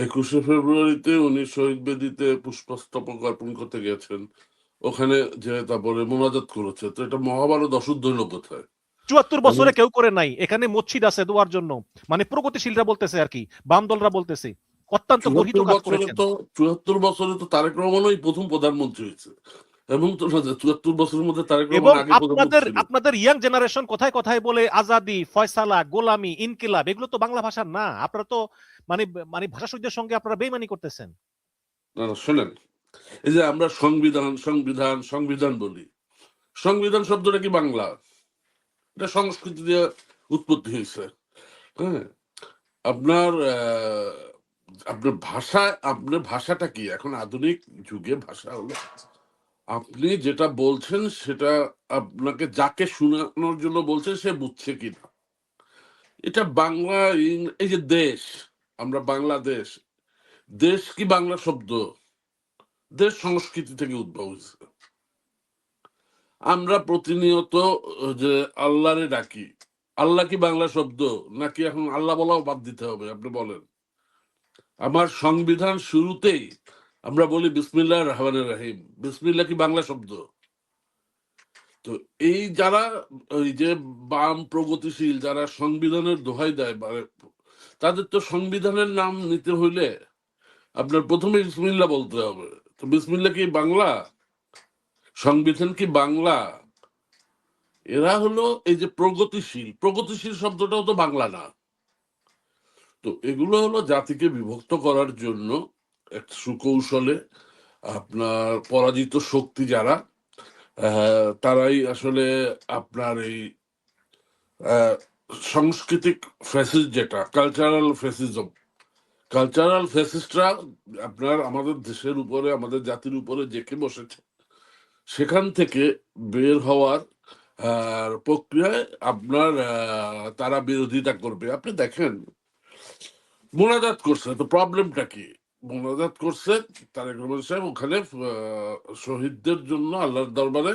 একুশে ফেব্রুয়ারিতে উনি শহীদ বেদিতে পুষ্পস্তবক অর্পণ করতে গেছেন, ওখানে যে তারপরে মোনাজাত করেছে, তো এটা মহাভারত অশুদ্ধ হলো কোথায়? ৭৪ এবং বছরে কেউ করে নাই, এখানে মসজিদ আছে দোয়ার জন্য, মানে প্রগতিশীলরা বলতেছে আর কি, বাম দলরা বলতেছে অত্যন্ত গর্হিত চুয়াত্তর কাজ বছরে করেছেন। তো 74 বছরে তো তারেক রহমানই প্রথম প্রধানমন্ত্রী হয়েছে, এবং তো 74 বছরের মধ্যে তারেক রহমান এবং আগে প্রধানমন্ত্রী আপনাদের ছিল। আপনাদের ইয়াং জেনারেশন কথায় কথায় বলে আজাদি, ফয়সালা, গোলামি, ইনকিলাব, এগুলো তো বাংলা ভাষার না। আপনারা তো মানে মানে ভাষা শহীদদের সঙ্গে আপনারা বেইমানি করতেছেন। না না, শোনেন, এই যে আমরা সংবিধান সংবিধান সংবিধান বলি, সংবিধান শব্দটা কি বাংলা? এটা সংস্কৃতি দিয়ে উৎপত্তি হয়েছে। হ্যাঁ, আপনার আপনার ভাষা, আপনার ভাষাটা কি এখন আধুনিক যুগে ভাষা হলো আপনি যেটা বলছেন সেটা আপনাকে যাকে শোনানোর জন্য বলছেন সে বুঝছে কিনা। এটা বাংলা এই যে দেশ, আমরা বাংলাদেশ, দেশ কি বাংলা শব্দ? দেশ সংস্কৃতি থেকে উদ্ভব হয়েছে। আমরা প্রতিনিয়ত যে আল্লাহরে ডাকি, আল্লাহ কি বাংলা শব্দ? নাকি এখন আল্লাহ বলাও বাদ দিতে হবে? আপনি বলেন। আমার সংবিধান শুরুতেই আমরা বলি বিসমিল্লাহির রহমানির রহিম, বিসমিল্লাহ কি বাংলা শব্দ? তো এই যারা ওই যে বাম প্রগতিশীল যারা সংবিধানের দোহাই দেয়, তাদের তো সংবিধানের নাম নিতে হইলে আপনার প্রথমে বিসমিল্লাহ বলতে হবে। তো বিসমিল্লাহ কি বাংলা? সংবিধান কি বাংলা? এরা হলো এই যে প্রগতিশীল, প্রগতিশীল শব্দটাও তো বাংলা না। তো এগুলো হলো জাতিকে বিভক্ত করার জন্য এক সুকৌশলে আপনার পরাজিত শক্তি যারা, তারাই আসলে আপনার এই সাংস্কৃতিক ফ্যাসিস্ট, যেটা কালচারাল ফ্যাসিজম, কালচারাল ফ্যাসিস্টরা আপনার আমাদের দেশের উপরে, আমাদের জাতির উপরে জেঁকে বসেছে। সেখান থেকে বের হওয়ার প্রক্রিয়ায় আপনার তারা বিরোধিতা করবে। আপনি দেখেন মোনাজাত করছে, তো প্রবলেমটা কি? মোনাজাত করছে তারেক রহমান সাহেব ওখানে শহীদদের জন্য আল্লাহর দরবারে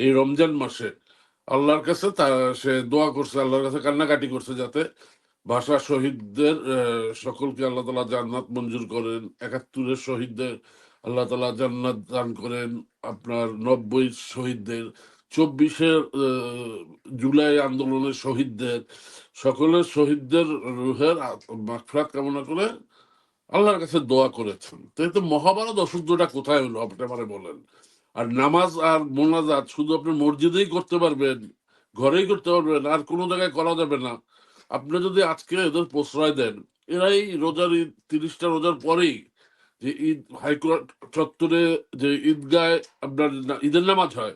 এই রমজান মাসে আল্লাহর কাছে সে দোয়া করছে, আল্লাহর কাছে কান্নাকাটি করছে যাতে ভাষা শহীদদের সকলকে আল্লাহ তালা জান্নাত মঞ্জুর করেন, ৭১-এর শহীদদের আল্লাহ তালা জান্নাত দান করেন, আপনার ৯০ শহীদদের, ২৪-এর জুলাই আন্দোলনের শহীদদের, সকলের শহীদদের রুহের মাগফিরাত কামনা করে আল্লাহর কাছে দোয়া করেছেন। তাই তো মহাভারত অশুদ্ধটা কোথায় হলো আপনি আমারে বলেন? আর নামাজ আর মোনাজাত শুধু আপনি মসজিদেই করতে পারবেন, ঘরেই করতে পারবেন, আর কোনো জায়গায় করা যাবে না। আপনি যদি আজকে এদের প্রশ্রয় দেন, এরাই রোজার ঈদ ৩০টা রোজার পরেই যে ঈদ হাইকোর্ট চত্বরে যে ঈদগায় আপনার ঈদের নামাজ হয়,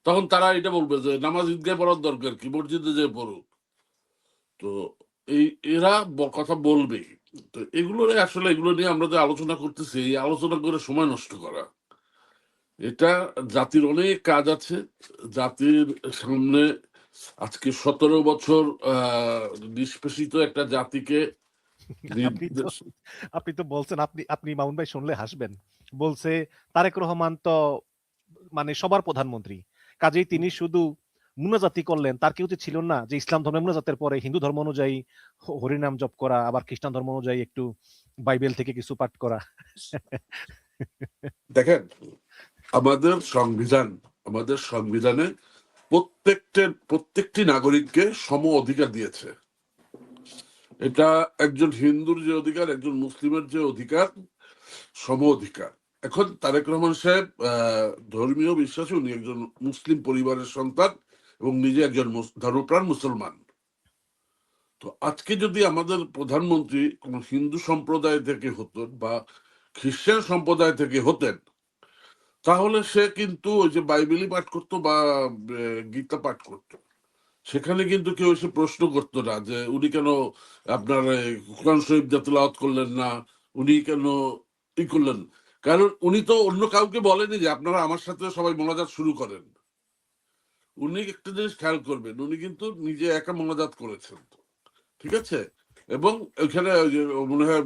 তখন তারা এটা বলবে যে নামাজ ঈদগায় পড়ার দরকার কি, মসজিদে যে পড়ুক। তো এই এরা কথা বলবে। তো এগুলো আসলে এগুলো নিয়ে আমরা যে আলোচনা করতেছি, এই আলোচনা করে সময় নষ্ট করা, এটা জাতির অনেক কাজ আছে। জাতির সামনে আজকে ১৭ বছর নিষ্পেষিত একটা জাতিকে আপনি তো আপনি তো বলছেন, আপনি আপনি মামুন ভাই শুনলে হাসবেন। বলছে তারেক রহমান তো মানে সবার প্রধানমন্ত্রী, কাজেই তিনি শুধু মুনাজাতি করলেন, তার কি উচিত ছিল না যে ইসলাম ধর্মে মুনাজাতের পরে হিন্দু ধর্ম অনুযায়ী হরিনাম জপ করা, আবার খ্রিস্টান ধর্ম অনুযায়ী একটু বাইবেল থেকে কিছু পাঠ করা? দেখেন, আমাদের সংবিধান, আমাদের সংবিধানে প্রত্যেকটি নাগরিককে সম অধিকার দিয়েছে। এটা একজন হিন্দুর যে অধিকার, একজন মুসলিমের যে অধিকার, সম অধিকার। এখন তারেক রহমান সাহেব ধর্মীয় বিশ্বাসী, উনি একজন মুসলিম পরিবারের সন্তান এবং নিজে একজন ধর্মপ্রাণ মুসলমান। তো আজকে যদি আমাদের প্রধানমন্ত্রী কোন হিন্দু সম্প্রদায় থেকে হতেন বা খ্রিস্টান সম্প্রদায় থেকে হতেন, তাহলে সে কিন্তু ওই যে বাইবেলই পাঠ করতো বা গীতা পাঠ করতো। সেখানে কিন্তু কেউ এসে প্রশ্ন করতো না যে উনি কেন আপনার কোরআন শরীফ তেলাওয়াত করলেন না, উনি কেন ই করলেন। কারণ উনি তো অন্য কাউকে বলেনি যে আপনারা আমার সাথে সবাই মোনাজাত শুরু করেন। উনি একটা জিনিস খেয়াল করবেন, উনি কিন্তু নিজে একা মোনাজাত করেছেন, ঠিক আছে? এবং ওইখানে মনে হয়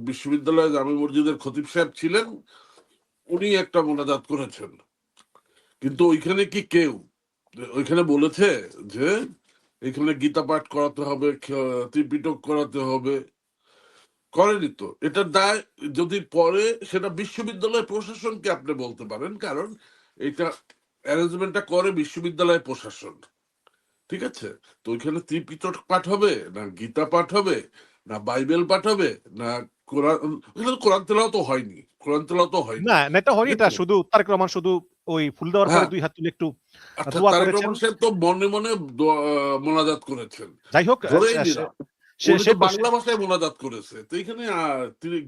বিশ্ববিদ্যালয় জামে মসজিদের খতিব সাহেব ছিলেন, উনি একটা মোনাজাত করেছেন। কিন্তু ওইখানে কি কেউ ওইখানে বলেছে যে এখানে গীতা পাঠ করাতে হবে, ত্রিপিটক করাতে হবে? করেনি তো, এটার দায় যদি পরে সেটা বিশ্ববিদ্যালয় প্রশাসনকে আপনি বলতে পারেন, কারণ এটা অ্যারেঞ্জমেন্টটা করে বিশ্ববিদ্যালয় প্রশাসন। ঠিক আছে, তো ওইখানে ত্রিপিটক পাঠ হবে না গীতা পাঠ হবে না বাইবেল পাঠ হবে না কোরআন, ওইখানে কোরআন তেলাওয়াত তো হয়নি, কোরআন তেলাওয়াত তো হয়নি। না এটা হয়নি, ঠিক এটা আছে, শুধু তারেক রহমান শুধু ওই ফুল দেওয়ার পরে হ্যাঁ, 2 হাত তুলে একটু আচ্ছা দোয়া তারেক করেছেন। রহমান সাহেব তো মনে মনে মোনাজাত করেছেন, যাই হোক ধরেই নিলাম সে উনি সে তো বাংলা ভাষায় মোনাজাত করেছে, তো এখানে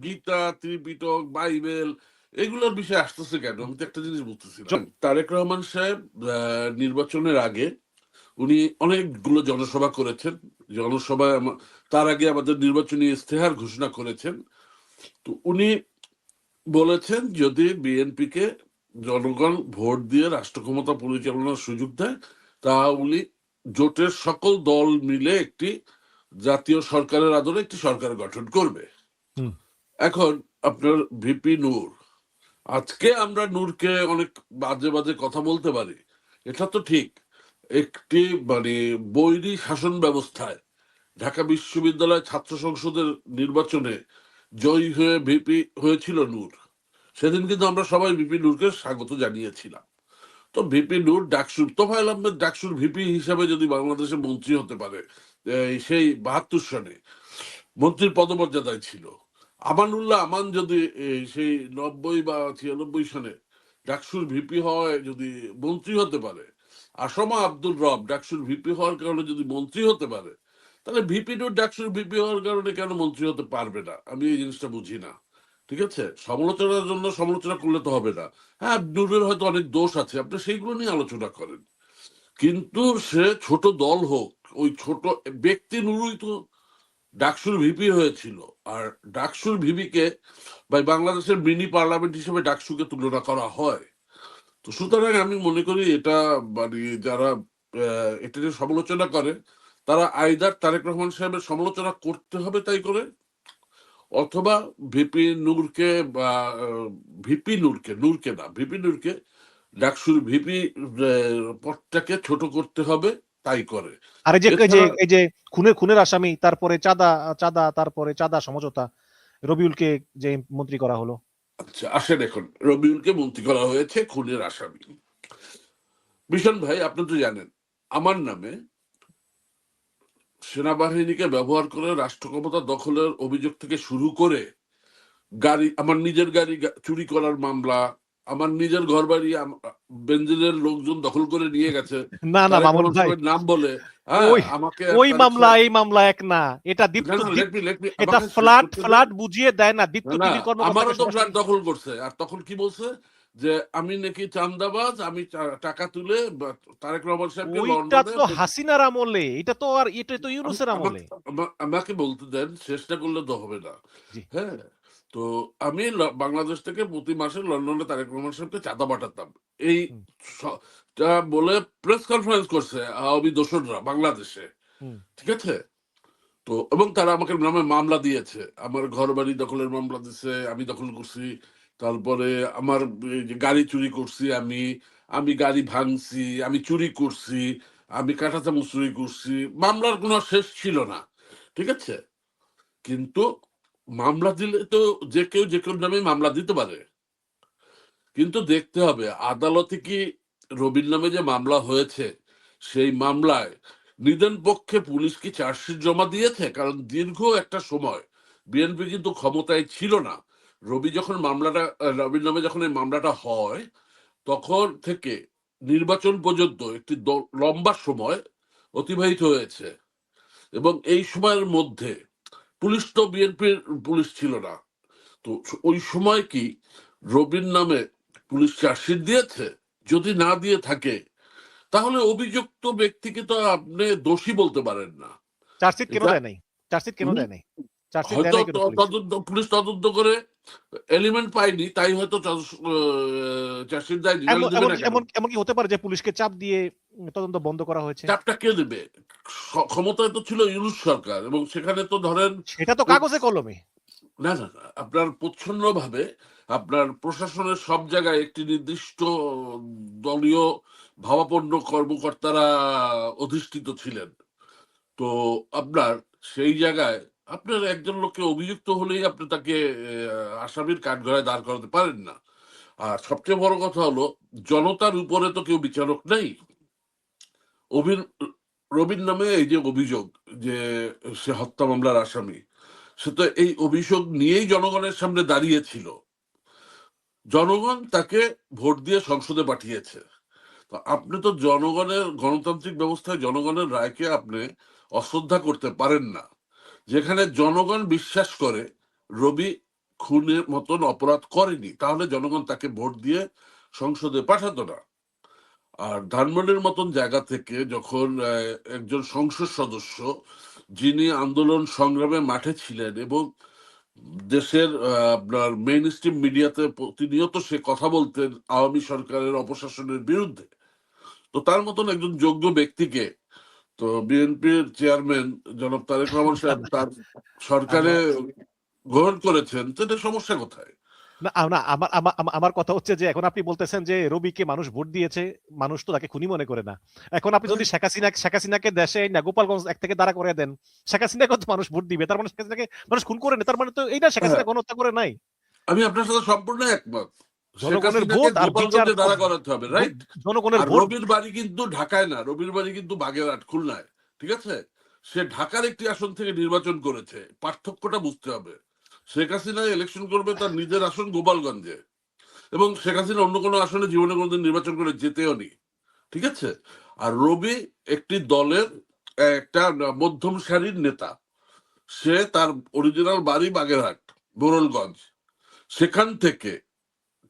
গীতা ত্রিপিটক বাইবেল এগুলোর বিষয় আসতেছে কেন, আমি তো একটা জিনিস বুঝতেছিলাম। তারেক রহমান সাহেব নির্বাচনের আগে উনি অনেকগুলো জনসভা করেছেন, জনসভায় তার আগে আমাদের নির্বাচনী ইস্তেহার ঘোষণা করেছেন। তো উনি বলেছেন যদি বিএনপিকে জনগণ ভোট দিয়ে রাষ্ট্র ক্ষমতা পরিচালনার সুযোগ দেয়, তা উনি জোটের সকল দল মিলে একটি জাতীয় সরকারের আদরে একটি সরকার গঠন করবে। এখন আপনার ভিপি নূর, আজকে আমরা নূরকে অনেক বাজে বাজে কথা বলতে পারি, এটা তো ঠিক, একটি মানে বৈরী শাসন ব্যবস্থায় ঢাকা বিশ্ববিদ্যালয় ছাত্র সংসদের নির্বাচনে জয়ী হয়ে ভিপি হয়েছিল নূর, সেদিন কিন্তু আমরা সবাই ভিপি নূরকে স্বাগত জানিয়েছিলাম। তো ভিপি নূর ডাকসুর তোফায়েল আহমেদ ডাকসুর ভিপি হিসাবে যদি বাংলাদেশে মন্ত্রী হতে পারে, সেই 72 সনে মন্ত্রীর পদমর্যাদায় ছিল। আমানুল্লাহ আমান যদি সেই 90 বা 96 সনে ডাকসুর ভিপি হয় যদি মন্ত্রী হতে পারে, আসমা আব্দুর রব ডাকসুর ভিপি হওয়ার কারণে যদি মন্ত্রী হতে পারে, তাহলে ভিপি নূর ডাকসুর ভিপি হওয়ার কারণে কেন মন্ত্রী হতে পারবে না, আমি এই জিনিসটা বুঝি না। ঠিক আছে, সমালোচনার জন্য সমালোচনা করলে তো হবে না। হ্যাঁ, নূরের হয়তো অনেক দোষ আছে, আপনি সেইগুলো নিয়ে আলোচনা করেন, কিন্তু সে ছোট দল হোক, ওই ছোট ব্যক্তি নুরুই তো ডাকসুর ভিপি হয়েছিল। আর ডাকসুর ভিপিকে বা বাংলাদেশের মিনি পার্লামেন্ট হিসেবে ডাকসুকে তুলনা করা হয়। তো সুতরাং আমি মনে করি এটা মানে যারা এটা যে সমালোচনা করে, তারা আইদার তারেক রহমান সাহেবের সমালোচনা করতে হবে তাই করে, অথবা ভিপি নূরকে বা ভিপি নূরকে, নূরকে না ভিপি নূরকে ডাকসুর ভিপি পদটাকে ছোট করতে হবে তাই করে। আর এই যে এছাড়া খুনের আসামি, তারপরে চাঁদা তারপরে চাঁদা সমঝোতা, রবিউলকে যে মন্ত্রী করা হলো। আচ্ছা আসেন, এখন রবিউলকে মন্ত্রী করা হয়েছে খুনের আসামি। ভীষণ ভাই, আপনি তো জানেন আমার নামে সেনাবাহিনীকে ব্যবহার করে রাষ্ট্র ক্ষমতা দখলের অভিযোগ থেকে শুরু করে গাড়ি, আমার নিজের গাড়ি চুরি করার মামলা, আমার নিজের ঘর বাড়ি বেনজিলের লোকজন দখল করে নিয়ে গেছে না না তারেক মামুন রহমান ভাই, সাহেবের নাম বলে। হ্যাঁ, ওই আমাকে ওই তারেক মামলা সাহেব, এই মামলা এক না, এটা দীপ্ত না দীপ, লেটমি এটা আমাকে শেষ ফ্ল্যাট করতে দেন। ফ্ল্যাট বুঝিয়ে দেয় না, দীপ্ত না, টিভির আমারও কর্মকর্তাকে তো ফ্ল্যাট সরাসরি। দখল করছে, আর তখন কি বলছে যে আমি নাকি চান্দাবাজ, আমি টাকা তুলে তারেক রহমান সাহেবকে ওইটা লন্ডনে তো হাসিনার আমলে, এটা তো আর এটা তো ইউনূসের আমলে। আমাকে বলতে দেন, চেষ্টা করলে তো হবে না। জি। হ্যাঁ, তো আমি বাংলাদেশ থেকে প্রতি মাসে লন্ডনে তারেক রহমান সাহেবকে চাঁদা পাঠাতাম, এই হুম, টা বলে প্রেস কনফারেন্স করছে আওয়ামী দোসররা বাংলাদেশে। হুম। ঠিক আছে, তো এবং তারা আমাকে নামে মামলা দিয়েছে, আমার ঘর বাড়ি দখলের মামলা দিছে, আমি দখল করছি, তারপরে আমার এই যে গাড়ি চুরি করছি, আমি আমি গাড়ি ভাঙছি, আমি চুরি করছি, আমি কাঁটা চামচ চুরি করছি, মামলার কোনো শেষ ছিল না। ঠিক আছে, কিন্তু মামলা দিলে তো যে কেউ যে কেউ নামে মামলা দিতে পারে, কিন্তু দেখতে হবে আদালতে কি রবির নামে যে মামলা হয়েছে সেই মামলায় নিদেন পক্ষে পুলিশ কি চার্জশিট জমা দিয়েছে, কারণ দীর্ঘ একটা সময় বিএনপি কিন্তু ক্ষমতায় ছিল না। রবির নামে যখন এই মামলাটা হয় তখন থেকে নির্বাচন পর্যন্ত একটি লম্বা সময় অতিবাহিত হয়েছে, এবং এই সময়ের মধ্যে পুলিশ তো বিএনপির পুলিশ ছিল না। তো ওই সময় কি রবির নামে পুলিশ চার্জশিট দিয়েছে? যদি না দিয়ে থাকে তাহলে অভিযুক্ত ব্যক্তিকে তো আপনি দোষী বলতে পারেন না। চার্জশিট কেন এটা দেয় নাই? চার্জশিট কেন দেয় নাই? চার্জশিট দেয় হয়তো নাই কেন পুলিশ? পুলিশ তদন্ত করে এলিমেন্ট পায়নি, তাই হয়তো চার্জশিট দেয়নি, এমন নাহলে দেবে এমন না কেন? এমন এমন কি হতে পারে যে পুলিশকে চাপ দিয়ে তদন্ত বন্ধ করা হয়েছে? চাপটা কে দেবে? ক্ষমতায় তো ছিল ইউনূস সরকার, এবং সেখানে তো ধরেন সেটা তো কাগজে কলমে। না না না, আপনার প্রচ্ছন্ন ভাবে আপনার প্রশাসনের সব জায়গায় একটি নির্দিষ্ট দলীয় ভাবাপন্ন কর্মকর্তারা অধিষ্ঠিত ছিলেন। তো আপনার সেই জায়গায় আপনার একজন লোককে অভিযুক্ত হলেই আপনি তাকে আসামির কাঠগড়ায় দাঁড় করাতে পারেন না। আর সবচেয়ে বড় কথা হলো, জনতার উপরে তো কেউ বিচারক নেই। অভির রবির নামে এই যে অভিযোগ যে সে হত্যা মামলার আসামি, সে তো এই অভিযোগ নিয়েই জনগণের সামনে দাঁড়িয়েছিল। জনগণ তাকে ভোট দিয়ে সংসদে পাঠিয়েছে। তো আপনি তো জনগণের গণতান্ত্রিক ব্যবস্থায় জনগণের রায়কে আপনি অশ্রদ্ধা করতে পারেন না। যেখানে জনগণ বিশ্বাস করে রবি খুনের মতন অপরাধ করেনি, তাহলে জনগণ তাকে ভোট দিয়ে সংসদে পাঠাতো না। আর ধানমন্ডির মতন জায়গা থেকে যখন একজন সংসদ সদস্য, যিনি আন্দোলন সংগ্রামে মাঠে ছিলেন এবং দেশের আপনার মেইন স্ট্রিম মিডিয়াতে প্রতিনিয়ত সে কথা বলতেন আওয়ামী সরকারের অপশাসনের বিরুদ্ধে, তো তার মতন একজন যোগ্য ব্যক্তিকে তো বিএনপির চেয়ারম্যান জনাব তারেক রহমান সাহেব তার সরকারে আমার গ্রহণ করেছেন, তো এটা সমস্যা কোথায়? না না আমার আমার আমার আমার কথা হচ্ছে যে এখন আপনি বলতেছেন যে রবিকে মানুষ ভোট দিয়েছে, মানুষ তো তাকে খুনি মনে করে না। এখন আপনি যদি শেখ হাসিনাকে দেশে না গোপালগঞ্জ এক থেকে দাঁড়া করে দেন, শেখ হাসিনাকে তো মানুষ ভোট দিবে, তার মানে শেখ হাসিনাকে মানুষ খুন করে না, তার মানে তো এইটা শেখ হ্যাঁ, হাসিনা গণহত্যা করে নাই। আমি আপনার সাথে সম্পূর্ণ একমত। শেখ জনগণের হাসিনাকে ভোট আর বিচার, গোপালগঞ্জে দাঁড়া করাতে হবে, রাইট? জনগণের আর ভোট। রবির বাড়ি কিন্তু ঢাকায় না, রবির বাড়ি কিন্তু বাগেরহাট, খুলনায়। ঠিক আছে, সে ঢাকার একটি আসন থেকে নির্বাচন করেছে, পার্থক্যটা বুঝতে হবে। শেখ হাসিনা ইলেকশন করবে তার নিজের আসন গোপালগঞ্জে, এবং শেখ হাসিনা অন্য কোনো আসনে জীবনে কোনোদিন নির্বাচন করে যেতেও নি। ঠিক আছে, আর রবি একটি দলের একটা মধ্যম সারির নেতা। সে তার অরিজিনাল বাড়ি বাগেরহাট, মোড়লগঞ্জ। সেখান থেকে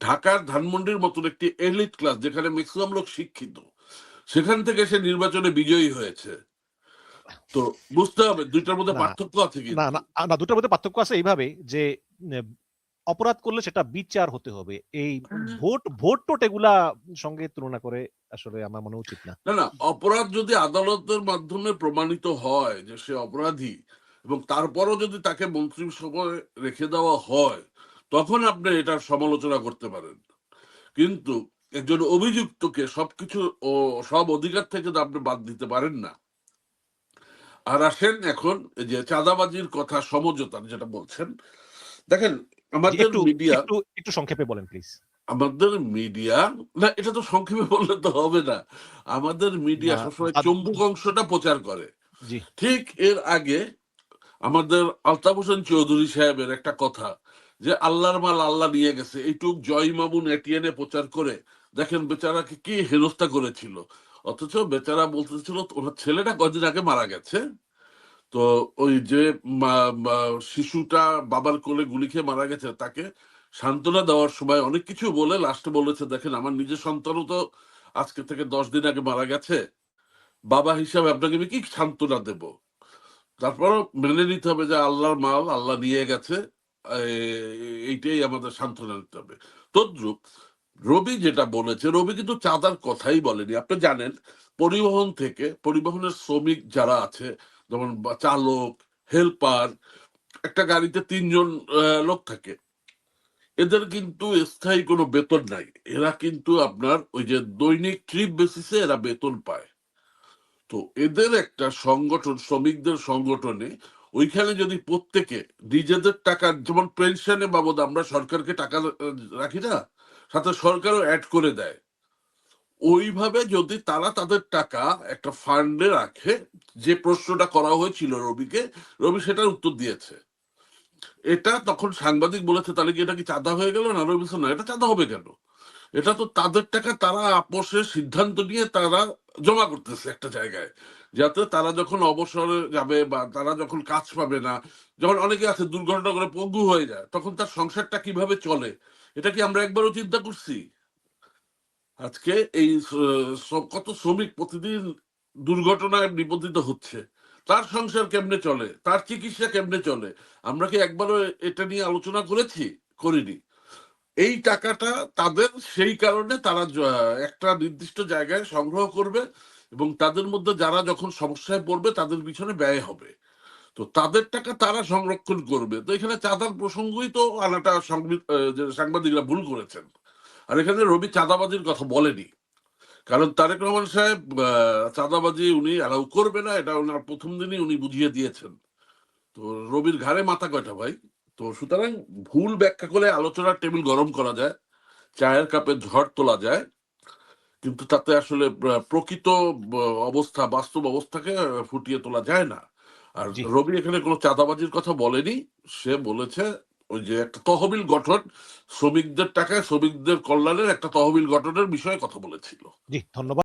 ঢাকার ধানমন্ডির মতন একটি এলিট ক্লাস, যেখানে ম্যাক্সিমাম লোক শিক্ষিত, সেখান থেকে সে নির্বাচনে বিজয়ী হয়েছে। তো বুঝতে হবে দুইটার মধ্যে না পার্থক্য আছে না কিন্তু। না না, দুটার মধ্যে পার্থক্য আছে এইভাবে যে অপরাধ করলে সেটা বিচার হতে হবে। এই ভোট ভোট টোট এগুলা সঙ্গে তুলনা করে আসলে আমার মনে উচিত না। না না, অপরাধ যদি আদালতের মাধ্যমে প্রমাণিত হয় যে সে অপরাধী, এবং তারপরও যদি তাকে মন্ত্রিসভায় রেখে দেওয়া হয়, তখন আপনি এটার সমালোচনা করতে পারেন। কিন্তু একজন অভিযুক্তকে সবকিছু ও সব অধিকার থেকে তো আপনি বাদ দিতে পারেন না। আর আসেন এখন এই যে চাঁদাবাজির কথা, সমঝোতার যেটা বলছেন, দেখেন জি, আমাদের একটু মিডিয়া, একটু একটু সংক্ষেপে বলেন প্লিজ। আমাদের মিডিয়া, না এটা তো সংক্ষেপে বললে তো হবে না। আমাদের মিডিয়া না সবসময় আদ- চম্বুক অংশটা প্রচার করে। জি, ঠিক এর আগে আমাদের আলতাফ হোসেন চৌধুরী সাহেবের একটা কথা, যে আল্লাহর মাল আল্লাহ নিয়ে গেছে, এইটুক জয় মামুন এটিএনে প্রচার করে দেখেন বেচারাকে কি হেনস্থা করেছিল। অথচ বেচারা বলতেছিল ওনার ছেলেটা কদিন আগে মারা গেছে। তো ওই যে শিশুটা বাবার কোলে গুলি খেয়ে মারা গেছে, তাকে সান্ত্বনা দেওয়ার সময় অনেক কিছু বলে লাস্টে বলেছে, দেখেন আমার নিজের সন্তানও তো আজকে থেকে 10 দিন আগে মারা গেছে, বাবা হিসাবে আপনাকে আমি কি সান্ত্বনা দেব? তারপরও মেনে নিতে হবে যে আল্লাহর মাল আল্লাহ নিয়ে গেছে, এইটাই আমাদের সান্ত্বনা দিতে হবে। তদ্রুপ রবি যেটা বলেছে, রবি কিন্তু চাঁদার কথাই বলেনি। আপনি জানেন পরিবহন থেকে, পরিবহনের শ্রমিক যারা আছে, যেমন চালক, হেল্পার, একটা গাড়িতে 3 জন লোক থাকে, এদের কিন্তু স্থায়ী কোনো বেতন নাই। এরা কিন্তু আপনার ওই যে দৈনিক ট্রিপ বেসিসে এরা বেতন পায়। তো এদের একটা সংগঠন, শ্রমিকদের সংগঠনে, ওইখানে যদি প্রত্যেকে নিজেদের টাকা, যেমন পেনশনে বাবদ আমরা সরকারকে টাকা রাখি না, সাথে সরকারও অ্যাড করে দেয়, ওইভাবে যদি তারা তাদের টাকা একটা ফান্ডে রাখে, যে প্রশ্নটা করা হয়েছিল রবিকে, রবি সেটার উত্তর দিয়েছে। এটা তখন সাংবাদিক বলেছে তাহলে কি এটা কি চাঁদা হয়ে গেল না? রবি বলছে না, এটা চাঁদা হবে কেন? এটা তো তাদের টাকা, তারা আপোষের সিদ্ধান্ত নিয়ে তারা জমা করতেছে একটা জায়গায়, যাতে তারা যখন অবসরে যাবে বা তারা যখন কাজ পাবে না, যখন অনেকে আছে দুর্ঘটনা করে পঙ্গু হয়ে যায়, তখন তার সংসারটা কিভাবে চলে, এটা কি আমরা একবারও চিন্তা করছি? আজকে এই কত শ্রমিক প্রতিদিন দুর্ঘটনায় নিপতিত হচ্ছে, তার সংসার কেমনে চলে, তার চিকিৎসা কেমনে চলে, আমরা কি একবারও এটা নিয়ে আলোচনা করেছি? করিনি। এই টাকাটা তাদের, সেই কারণে তারা একটা নির্দিষ্ট জায়গায় সংগ্রহ করবে, এবং তাদের মধ্যে যারা যখন সমস্যায় পড়বে তাদের পিছনে ব্যয় হবে। তো তাদের টাকা তারা সংরক্ষণ করবে। তো এখানে চাঁদার প্রসঙ্গই তো আনাটা যে সাংবাদিকরা ভুল করেছেন। আর এখানে রবি চাঁদাবাজির কথা বলেনি, কারণ তারেক রহমান সাহেব চাঁদাবাজি উনি অ্যালাউ করবে না, এটা ওনার প্রথম দিনই উনি বুঝিয়ে দিয়েছেন। তো রবির ঘাড়ে মাথা কয়টা ভাই? তো সুতরাং ভুল ব্যাখ্যা করে আলোচনার টেবিল গরম করা যায়, চায়ের কাপে ঝড় তোলা যায়, কিন্তু তাতে আসলে প্রকৃত অবস্থা, বাস্তব অবস্থাকে ফুটিয়ে তোলা যায় না। আর জি রবি এখানে কোনো চাঁদাবাজির কথা বলেনি, সে বলেছে ওই যে একটা তহবিল গঠন, শ্রমিকদের টাকায় শ্রমিকদের কল্যাণের একটা তহবিল গঠনের বিষয়ে কথা বলেছিল। জি ধন্যবাদ।